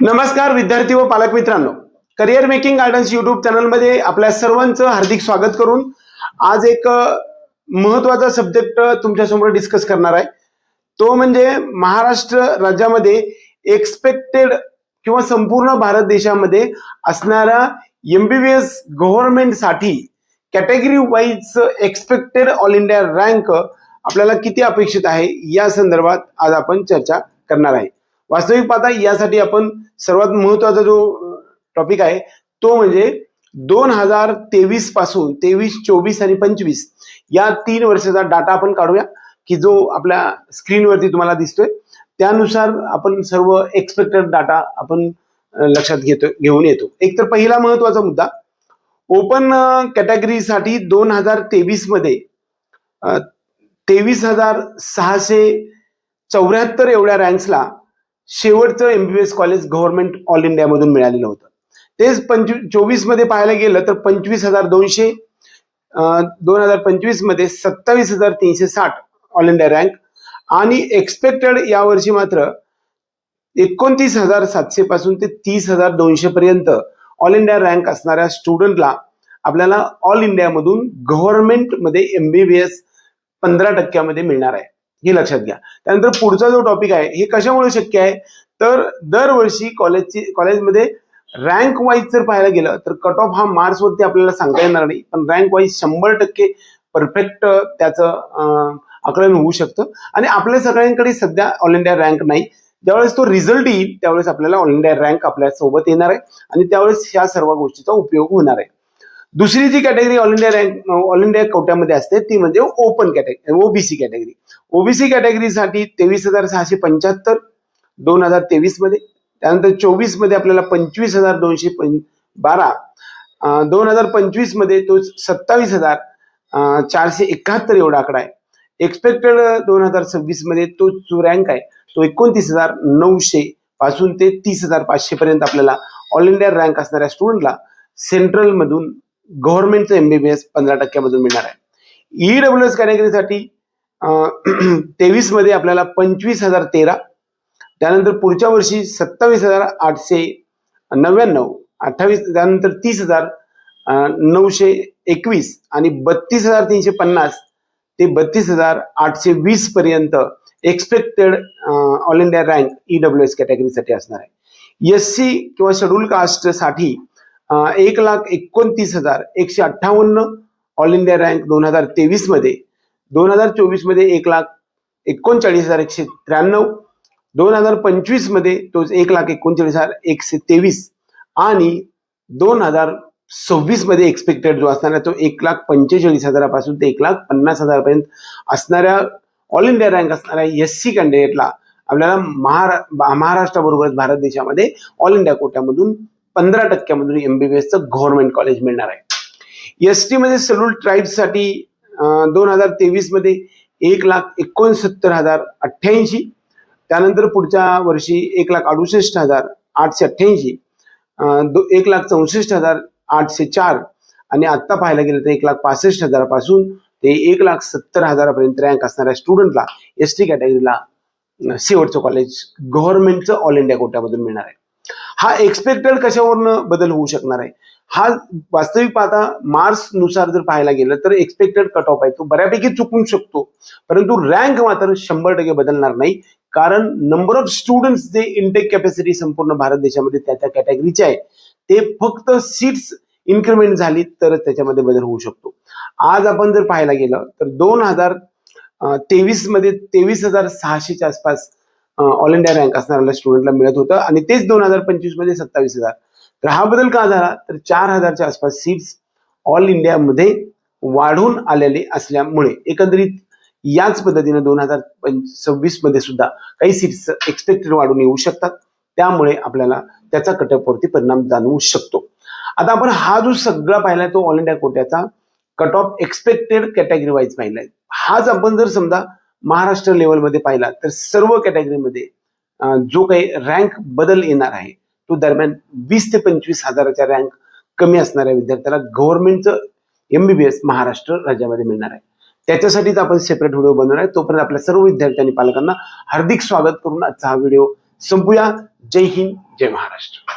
नमस्कार विद्यार्थी व पालक मित्रांनो, करिअर मेकिंग गार्डन्स यूट्यूब चॅनलमध्ये आपल्या सर्वांचं हार्दिक स्वागत करून आज एक महत्त्वाचा सब्जेक्ट तुमच्यासमोर डिस्कस करणार आहे। तो म्हणजे महाराष्ट्र राज्यामध्ये एक्सपेक्टेड किंवा संपूर्ण भारत देशामध्ये असणाऱ्या एमबीबीएस गव्हर्नमेंट साठी category wise expected all India rank आपल्याला किती अपेक्षित आहे या संदर्भात आज आपण चर्चा करणार आहे। वास्तविक पाहता यासाठी आपण सर्वात महत्त्वाचा जो टॉपिक आहे तो म्हणजे 2023 पासून 23, 24 आणि 25 या 3 वर्षाचा डाटा आपण काढूया की जो आपल्या स्क्रीनवरती तुम्हाला दिसतोय। त्यानुसार आपण सर्व एक्सपेक्टेड डाटा आपण लक्षात घेऊन येतो। एक तर पहिला महत्त्वाचा मुद्दा, ओपन कॅटेगरीसाठी 2023 मध्ये 23,674 एवढ्या रँक्सला शेवटचं MBBS college government all India मधून मिळालेलं होतं। तेच 24 मध्ये पाहायला गेलं तर 25,200, 2025 मध्ये 27,360 ऑल इंडिया रँक आणि एक्सपेक्टेड यावर्षी मात्र 29,700 पासून ते 30,200 पर्यंत ऑल इंडिया रँक असणाऱ्या स्टुडंटला आपल्याला ऑल इंडिया मधून गव्हर्नमेंट मध्ये एमबीबीएस 15% मध्ये मिळणार आहे, हे लक्षात घ्या। त्यानंतर पुढचा जो टॉपिक आहे हे कशामुळे शक्य आहे तर दरवर्षी कॉलेजमध्ये रँक वाईज जर पाहायला गेलं तर कट ऑफ हा मार्क्स वरती आपल्याला सांगता येणार नाही, पण रँक वाईज 100% परफेक्ट त्याचं आकलन होऊ शकतं। आणि आपल्या सगळ्यांकडे सध्या ऑल इंडिया रँक नाही, ज्यावेळेस तो रिझल्ट येईल त्यावेळेस आपल्याला ऑल इंडिया रँक आपल्या सोबत येणार आहे आणि त्यावेळेस ह्या सर्व गोष्टीचा उपयोग होणार आहे। दुसरी जी कॅटेगरी ऑल इंडिया कोट्यामध्ये असते ती म्हणजे open category, OBC category. OBC कॅटेगरीसाठी 23,675 2023 मध्ये, त्यानंतर 24 मध्ये आपल्याला 25,212, 2025 मध्ये तो 27,471 एवढा आकडा आहे। एक्सपेक्टेड 2026 मध्ये तो जो रँक आहे तो 29,900 पासून ते 30,500 पर्यंत आपल्याला ऑल इंडिया रँक असणाऱ्या स्टुडंटला सेंट्रल मधून गव्हर्नमेंटचं एमबीबीएस 15% मधून मिळणार आहे। ईडब्ल्यूएस कॅटेगरीसाठी 23 मध्ये आपल्याला 25,013, त्यानंतर पुढच्या वर्षी 27,899, 28 त्यानंतर 30,921 आणि 32,350 ते 32,820 पर्यंत expected all India rank EWS कॅटेगरीसाठी असणार आहे। एससी किंवा शेड्यूल कास्ट साठी 1,29,158 ऑल इंडिया रँक 2023 मध्ये, 2024 मध्ये 1,39,193, 2025 मध्ये तो 1,39,123 आणि 2026 मध्ये एक्सपेक्टेड जो असणार तो 1,45,000 पासून ते 1,50,000 पर्यंत असणाऱ्या ऑल इंडिया रँक असणाऱ्या एससी कॅन्डिडेटला आपल्याला महाराष्ट्राबरोबर भारत देशामध्ये ऑल इंडिया कोट्यामधून 15% मधून एमबीबीएसचं गव्हर्नमेंट कॉलेज मिळणार आहे। एसटी मध्ये शेड्यूल्ड ट्राईब्स साठी 2023 मध्ये 1,69,088, त्यानंतर पुढच्या वर्षी 1,68,888, 1,64,804 आणि आता पाहायला गेलं तर 1,65,000 पासून ते 1,70,000 पर्यंत रँक असणाऱ्या स्टुडंटला एसटी कॅटेगरीला शेवटचं कॉलेज गव्हर्नमेंटचं ऑल इंडिया कोट्यामधून मिळणार आहे। हा एक्सपेक्टेड कशावरनं बदल होऊ शकणार आहे, हा वास्तविक पाहता मार्क्स नुसार जर पाहायला गेलं तर एक्सपेक्टेड कट ऑफ आहे तो बऱ्यापैकी चुकू शकतो, परंतु रँक मात्र 100% बदलणार नाही, कारण नंबर ऑफ स्टुडंट्स जे इनटेक कॅपॅसिटी संपूर्ण भारत देशामध्ये त्या कॅटेगरीचे आहे ते फक्त सीट्स इन्क्रीमेंट झाली तरच त्याच्यामध्ये बदल होऊ शकतो। आज आपण जर पाहायला गेलं तर 2023 मध्ये 23,600च्या आसपास ऑल इंडिया रँक असणाऱ्या स्टुडंटला मिळत होतं आणि तेच 2025 मध्ये 27,000। तर हा बदल का झाला तर 4,000च्या आसपास सीट्स ऑल इंडियामध्ये वाढून आलेले असल्यामुळे एकंदरीत याच पद्धतीने 2026 मध्ये सुद्धा काही सीट्स एक्सपेक्टेड वाढून येऊ शकतात, त्यामुळे आपल्याला त्याचा कटअपवरती परिणाम जाणवू शकतो। आता आपण हा जो सगळा पाहिलाय तो ऑल इंडिया कोट्याचा cut off expected category wise पाहिलाय। हाच आपण जर समजा महाराष्ट्र लेवलमध्ये पाहिला तर सर्व कॅटेगरीमध्ये जो काही रँक बदल येणार आहे तो दरम्यान 20 ते 25 हजाराच्या रँक कमी असणाऱ्या विद्यार्थ्याला गव्हर्नमेंटचं एमबीबीएस महाराष्ट्र राज्यामध्ये मिळणार आहे। त्याच्यासाठीच आपण सेपरेट व्हिडिओ बनवणार आहे। तोपर्यंत आपल्या सर्व विद्यार्थी आणि पालकांना हार्दिक स्वागत करून आजचा हा व्हिडिओ संपूया. जय हिंद, जय महाराष्ट्र.